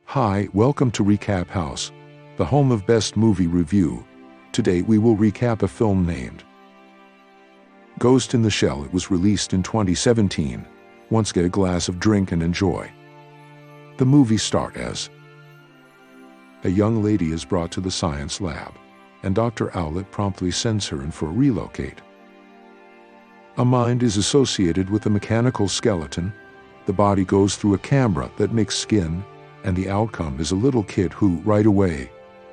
Hi, welcome to Recap House, the home of Best Movie Review. Today we will recap a film named Ghost in the Shell. It was released in 2017. Once get a glass of drink and enjoy. The movie starts as a young lady is brought to the science lab, and Dr. Owlett promptly sends her in for a relocate. A mind is associated with the mechanical skeleton. The body goes through a camera that makes skin, and the outcome is a little kid who, right away,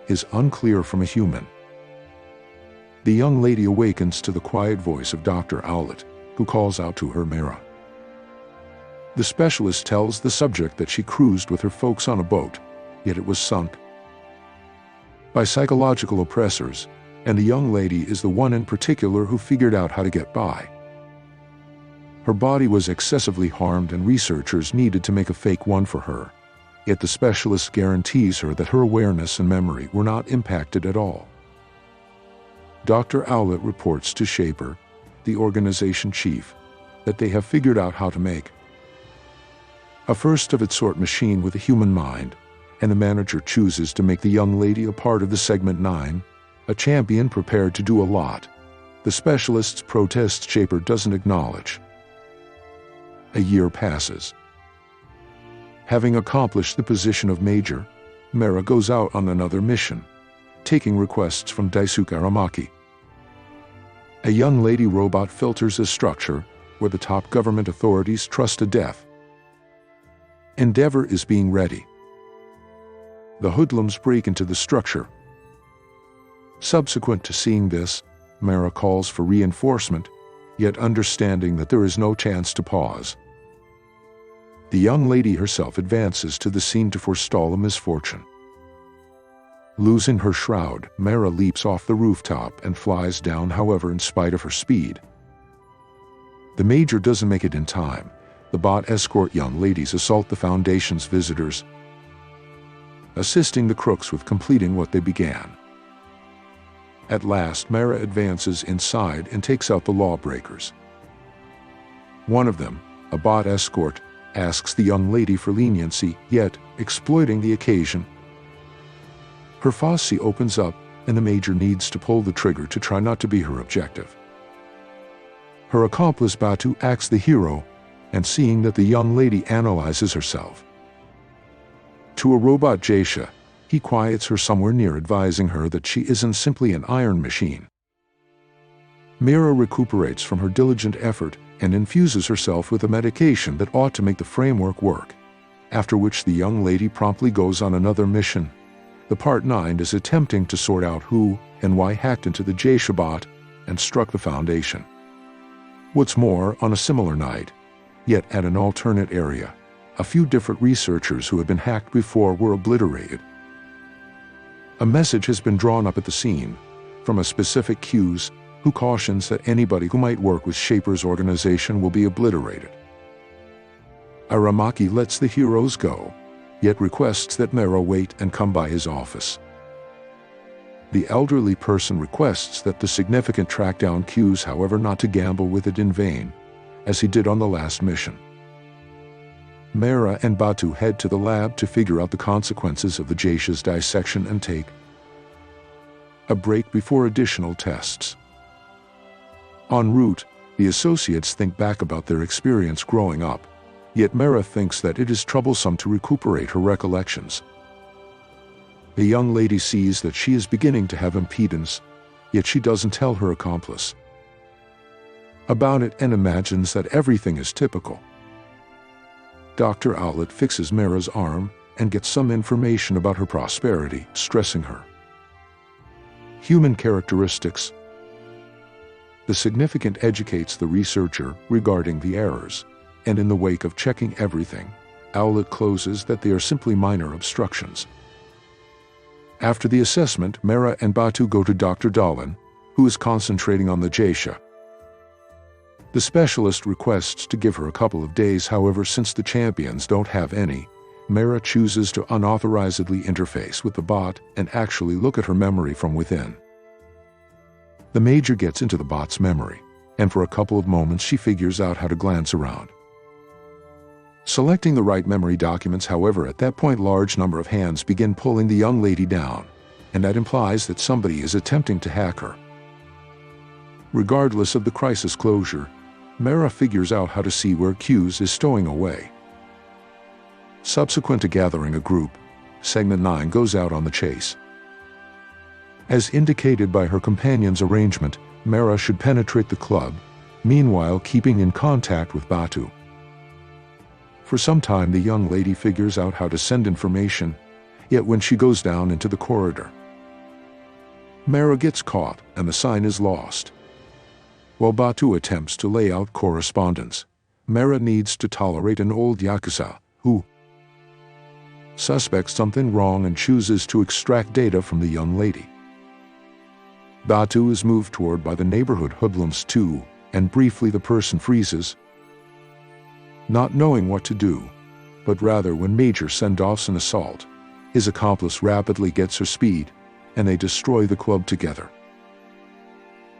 is unclear from a human. The young lady awakens to the quiet voice of Dr. Owlett, who calls out to her Mira. The specialist tells the subject that she cruised with her folks on a boat, yet it was sunk by psychological oppressors, and the young lady is the one in particular who figured out how to get by. Her body was excessively harmed and researchers needed to make a fake one for her. Yet the specialist guarantees her that her awareness and memory were not impacted at all. Dr. Owlett reports to Shaper, the organization chief, that they have figured out how to make a first-of-its-sort machine with a human mind, and the manager chooses to make the young lady a part of the Segment 9, a champion prepared to do a lot. The specialist's protest Shaper doesn't acknowledge. A year passes. Having accomplished the position of major, Mira goes out on another mission, taking requests from Daisuke Aramaki. A young lady robot filters a structure where the top government authorities trust a death. Endeavor is being ready. The hoodlums break into the structure. Subsequent to seeing this, Mira calls for reinforcement, yet understanding that there is no chance to pause. The young lady herself advances to the scene to forestall a misfortune. Losing her shroud, Mira leaps off the rooftop and flies down, however, in spite of her speed. The major doesn't make it in time. The bot escort young ladies assault the Foundation's visitors, assisting the crooks with completing what they began. At last, Mira advances inside and takes out the lawbreakers. One of them, a bot escort, asks the young lady for leniency, yet, exploiting the occasion, her fosse opens up and the major needs to pull the trigger to try not to be her objective. Her accomplice Batu acts the hero, and seeing that the young lady analyzes herself to a robot geisha, he quiets her somewhere near, advising her that she isn't simply an iron machine. Mira recuperates from her diligent effort and infuses herself with a medication that ought to make the framework work, after which the young lady promptly goes on another mission. The Part 9 is attempting to sort out who and why hacked into the geisha bot and struck the Foundation. What's more, on a similar night, yet at an alternate area, a few different researchers who had been hacked before were obliterated. A message has been drawn up at the scene from a specific Q's who cautions that anybody who might work with Shaper's organization will be obliterated. Aramaki lets the heroes go, yet requests that Mira wait and come by his office. The elderly person requests that the significant track down Q's, however, not to gamble with it in vain, as he did on the last mission. Mira and Batu head to the lab to figure out the consequences of the geisha's dissection and take a break before additional tests. En route, the associates think back about their experience growing up, yet Mira thinks that it is troublesome to recuperate her recollections. The young lady sees that she is beginning to have impedance, yet she doesn't tell her accomplice about it and imagines that everything is typical. Dr. Owlett fixes Mira's arm and gets some information about her prosperity, stressing her human characteristics. The significant educates the researcher regarding the errors, and in the wake of checking everything, Owlett closes that they are simply minor obstructions. After the assessment, Mira and Batu go to Dr. Dahlin, who is concentrating on the geisha. The specialist requests to give her a couple of days, however, since the champions don't have any, Mira chooses to unauthorizedly interface with the bot and actually look at her memory from within. The major gets into the bot's memory, and for a couple of moments she figures out how to glance around. Selecting the right memory documents, however, at that point large number of hands begin pulling the young lady down, and that implies that somebody is attempting to hack her. Regardless of the crisis closure, Mira figures out how to see where Hughes is stowing away. Subsequent to gathering a group, Segment 9 goes out on the chase. As indicated by her companion's arrangement, Mira should penetrate the club, meanwhile keeping in contact with Batu. For some time the young lady figures out how to send information, yet when she goes down into the corridor, Mira gets caught and the sign is lost. While Batu attempts to lay out correspondence, Mira needs to tolerate an old Yakuza who suspects something wrong and chooses to extract data from the young lady. Batu is moved toward by the neighborhood hoodlums too, and briefly the person freezes, not knowing what to do, but rather when Major sends off an assault, his accomplice rapidly gets her speed, and they destroy the club together.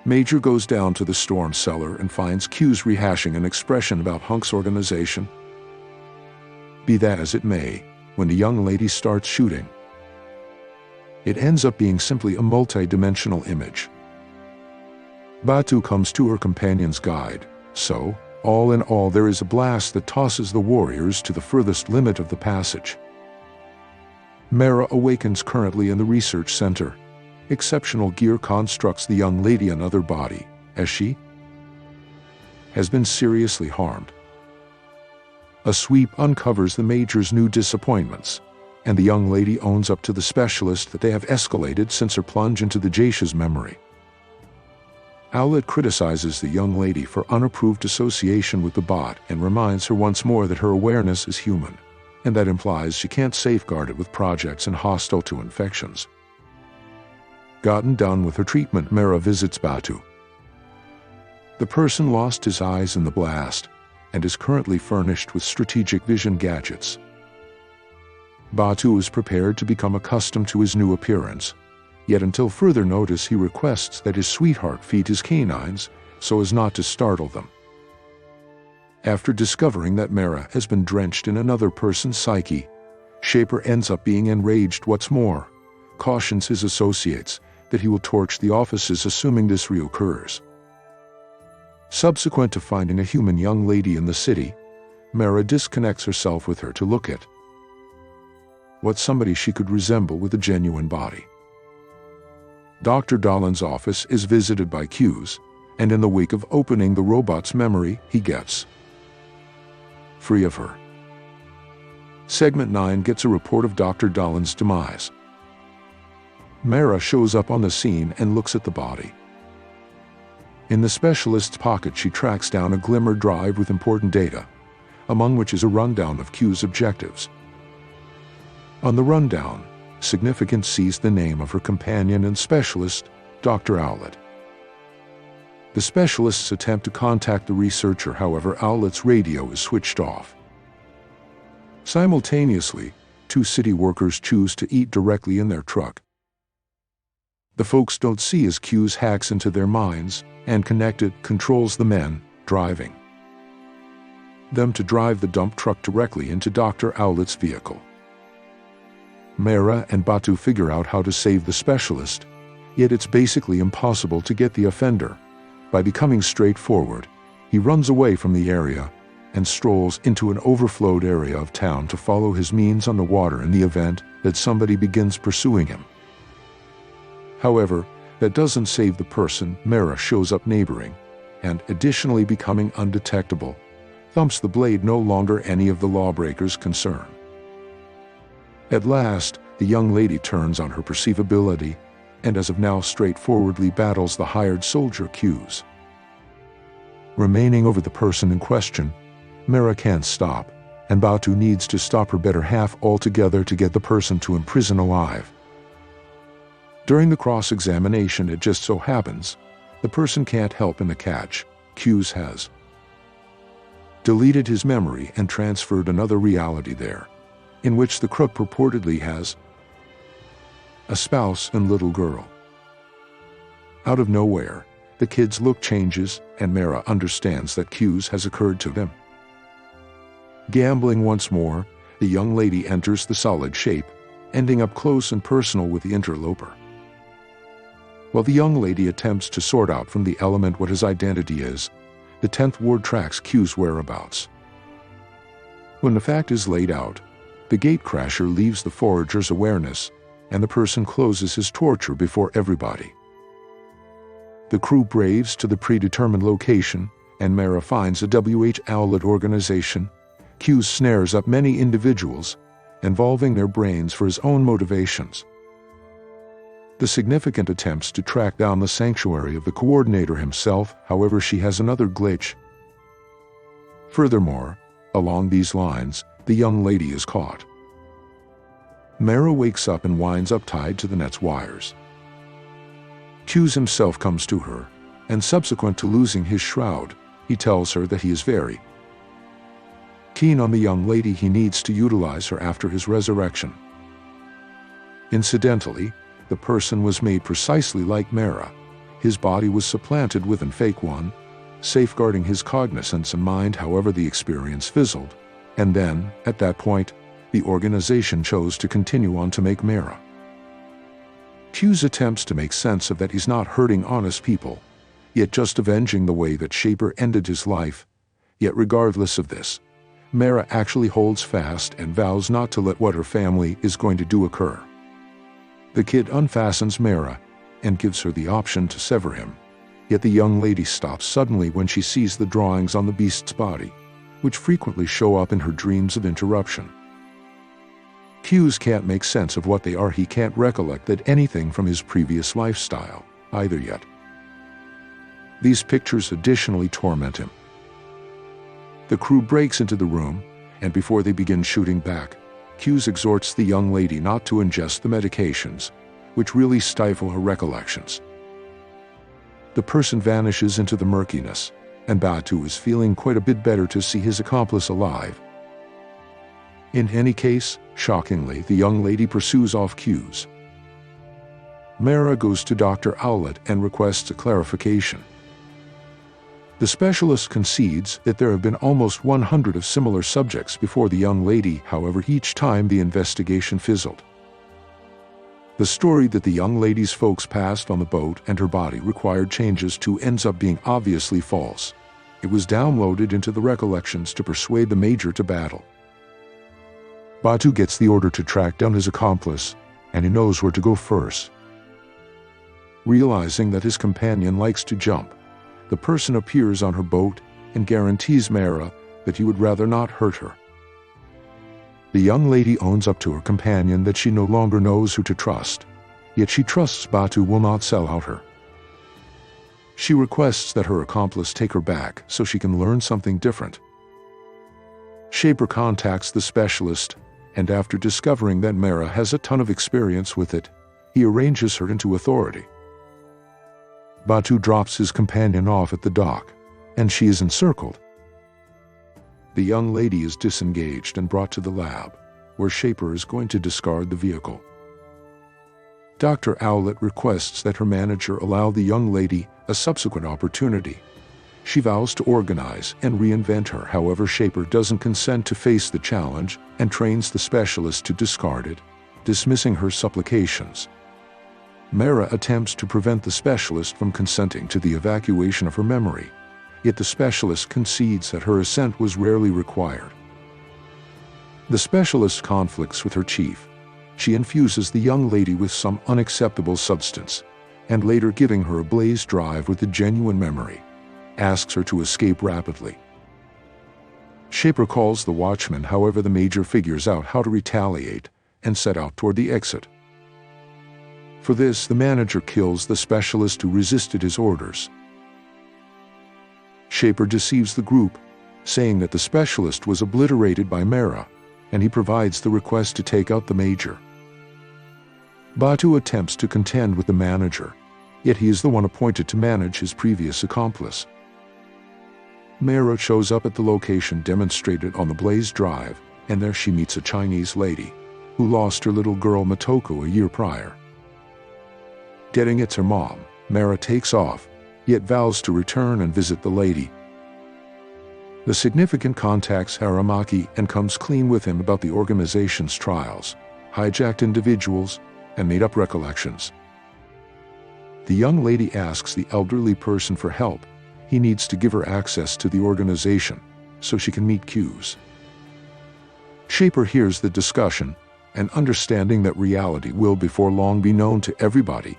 Major goes down to the storm cellar and finds Hughes rehashing an expression about Hunk's organization. Be that as it may, when the young lady starts shooting, it ends up being simply a multi-dimensional image. Batu comes to her companion's guide, so, all in all there is a blast that tosses the warriors to the furthest limit of the passage. Mira awakens currently in the research center. Exceptional gear constructs the young lady another body, as she has been seriously harmed. A sweep uncovers the Major's new disappointments, and the young lady owns up to the specialist that they have escalated since her plunge into the Geisha's memory. Owlet criticizes the young lady for unapproved association with the bot and reminds her once more that her awareness is human, and that implies she can't safeguard it with projects and hostile to infections. Gotten done with her treatment, Mira visits Batu. The person lost his eyes in the blast and is currently furnished with strategic vision gadgets. Batu is prepared to become accustomed to his new appearance, yet until further notice he requests that his sweetheart feed his canines so as not to startle them. After discovering that Mira has been drenched in another person's psyche, Shaper ends up being enraged. What's more, cautions his associates that he will torch the offices assuming this reoccurs. Subsequent to finding a human young lady in the city, Mira disconnects herself with her to look at what somebody she could resemble with a genuine body. Dr. Dahlon's office is visited by Hughes, and in the wake of opening the robot's memory, he gets free of her. Segment 9 gets a report of Dr. Dahlon's demise. Mira shows up on the scene and looks at the body. In the specialist's pocket she tracks down a glimmer drive with important data, among which is a rundown of Hughes' objectives. On the rundown, significance sees the name of her companion and specialist, Dr. Owlet. The specialists attempt to contact the researcher, however Owlet's radio is switched off. Simultaneously, two city workers choose to eat directly in their truck. The folks don't see as Hughes hacks into their minds and connected controls the men driving them to drive the dump truck directly into Dr. Owlet's vehicle. Mira and Batu figure out how to save the specialist, yet it's basically impossible to get the offender. By becoming straightforward, he runs away from the area and strolls into an overflowed area of town to follow his means on the water in the event that somebody begins pursuing him. However, that doesn't save the person. Mira shows up neighboring, and additionally becoming undetectable, thumps the blade, no longer any of the lawbreakers' concern. At last, the young lady turns on her perceivability, and as of now straightforwardly battles the hired soldier Hughes. Remaining over the person in question, Mira can't stop, and Batu needs to stop her better half altogether to get the person to imprison alive. During the cross-examination, it just so happens the person can't help in the catch. Hughes has deleted his memory and transferred another reality there, in which the crook purportedly has a spouse and little girl. Out of nowhere, the kid's look changes, and Mira understands that Hughes has occurred to him. Gambling once more, the young lady enters the solid shape, ending up close and personal with the interloper. While the young lady attempts to sort out from the element what his identity is, the 10th ward tracks Q's whereabouts. When the fact is laid out, the gatecrasher leaves the forager's awareness, and the person closes his torture before everybody. The crew braves to the predetermined location, and Mira finds a WH Owlet organization. Q snares up many individuals, involving their brains for his own motivations. The significant attempts to track down the sanctuary of the coordinator himself, however, she has another glitch. Furthermore, along these lines, the young lady is caught. Mira wakes up and winds up tied to the net's wires. Q's himself comes to her, and subsequent to losing his shroud, he tells her that he is very keen on the young lady. He needs to utilize her after his resurrection. Incidentally, the person was made precisely like Mira. His body was supplanted with an fake one, safeguarding his cognizance and mind. However, the experience fizzled, and then, at that point, the organization chose to continue on to make Mira. Q's attempts to make sense of that he's not hurting honest people, yet just avenging the way that Shaper ended his life. Yet regardless of this, Mira actually holds fast and vows not to let what her family is going to do occur. The kid unfastens Mira and gives her the option to sever him. Yet the young lady stops suddenly when she sees the drawings on the beast's body, which frequently show up in her dreams of interruption. Q's can't make sense of what they are. He can't recollect that anything from his previous lifestyle either yet. These pictures additionally torment him. The crew breaks into the room, and before they begin shooting back, Q's exhorts the young lady not to ingest the medications, which really stifle her recollections. The person vanishes into the murkiness, and Batu is feeling quite a bit better to see his accomplice alive. In any case, shockingly, the young lady pursues off Q's. Mira goes to Dr. Owlet and requests a clarification. The specialist concedes that there have been almost 100 of similar subjects before the young lady. However, each time the investigation fizzled. The story that the young lady's folks passed on the boat and her body required changes to ends up being obviously false. It was downloaded into the recollections to persuade the major to battle. Batu gets the order to track down his accomplice, and he knows where to go first. Realizing that his companion likes to jump, the person appears on her boat and guarantees Mira that he would rather not hurt her. The young lady owns up to her companion that she no longer knows who to trust, yet she trusts Batu will not sell out her. She requests that her accomplice take her back so she can learn something different. Shaper contacts the specialist, and after discovering that Mira has a ton of experience with it, he arranges her into authority. Batu drops his companion off at the dock, and she is encircled. The young lady is disengaged and brought to the lab, where Shaper is going to discard the vehicle. Dr. Owlet requests that her manager allow the young lady a subsequent opportunity. She vows to organize and reinvent her. However, Shaper doesn't consent to face the challenge and trains the specialist to discard it, dismissing her supplications. Mira attempts to prevent the specialist from consenting to the evacuation of her memory, yet the specialist concedes that her assent was rarely required. The specialist conflicts with her chief. She infuses the young lady with some unacceptable substance, and later giving her a blaze drive with a genuine memory, asks her to escape rapidly. Shaper calls the watchman. However, the major figures out how to retaliate and set out toward the exit. For this, the manager kills the specialist who resisted his orders. Shaper deceives the group, saying that the specialist was obliterated by Mira, and he provides the request to take out the major. Batu attempts to contend with the manager, yet he is the one appointed to manage his previous accomplice. Mira shows up at the location demonstrated on the Blaze Drive, and there she meets a Chinese lady, who lost her little girl Motoko a year prior. Getting it's her mom, Mira takes off, yet vows to return and visit the lady. The significant contacts Aramaki and comes clean with him about the organization's trials, hijacked individuals, and made-up recollections. The young lady asks the elderly person for help. He needs to give her access to the organization, so she can meet Q's. Shaper hears the discussion, and understanding that reality will before long be known to everybody.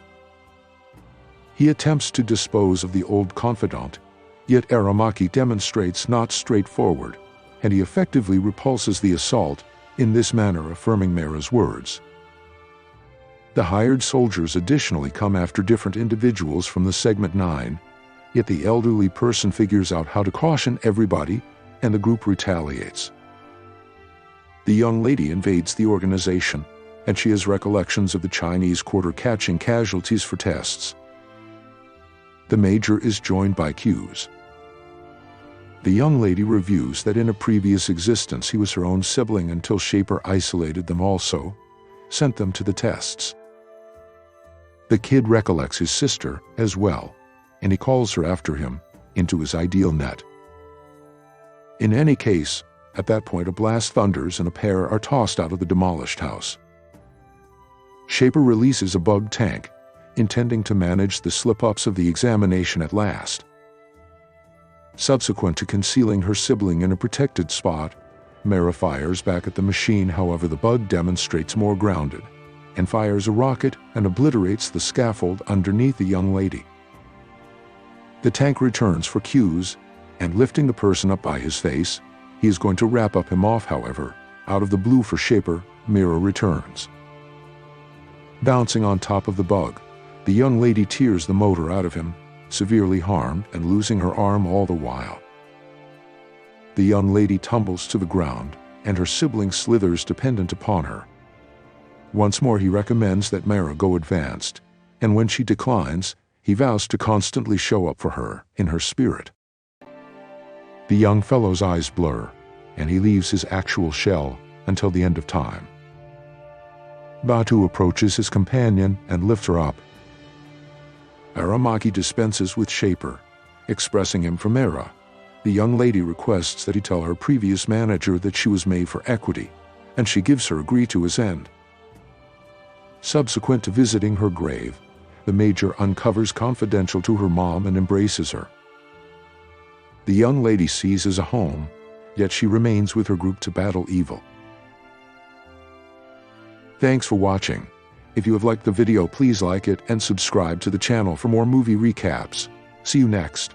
He attempts to dispose of the old confidant, yet Aramaki demonstrates not straightforward, and he effectively repulses the assault, in this manner affirming Mira's words. The hired soldiers additionally come after different individuals from the Segment 9, yet the elderly person figures out how to caution everybody, and the group retaliates. The young lady invades the organization, and she has recollections of the Chinese quarter catching casualties for tests. The Major is joined by Q's. The young lady reviews that in a previous existence he was her own sibling until Shaper isolated them also, sent them to the tests. The kid recollects his sister as well, and he calls her after him, into his ideal net. In any case, at that point a blast thunders and a pair are tossed out of the demolished house. Shaper releases a bug tank, intending to manage the slip-ups of the examination at last. Subsequent to concealing her sibling in a protected spot, Mira fires back at the machine. However, the bug demonstrates more grounded, and fires a rocket and obliterates the scaffold underneath the young lady. The tank returns for Q's, and lifting the person up by his face, he is going to wrap up him off. However, out of the blue for Shaper, Mira returns. Bouncing on top of the bug, the young lady tears the motor out of him, severely harmed and losing her arm all the while. The young lady tumbles to the ground, and her sibling slithers dependent upon her. Once more he recommends that Mira go advanced, and when she declines, he vows to constantly show up for her in her spirit. The young fellow's eyes blur, and he leaves his actual shell until the end of time. Batu approaches his companion and lifts her up. Aramaki dispenses with Shaper, expressing him for Mira. The young lady requests that he tell her previous manager that she was made for equity, and she gives her agree to his end. Subsequent to visiting her grave, the Major uncovers confidential to her mom and embraces her. The young lady seizes a home, yet she remains with her group to battle evil. Thanks for watching. If you have liked the video, please like it and subscribe to the channel for more movie recaps. See you next.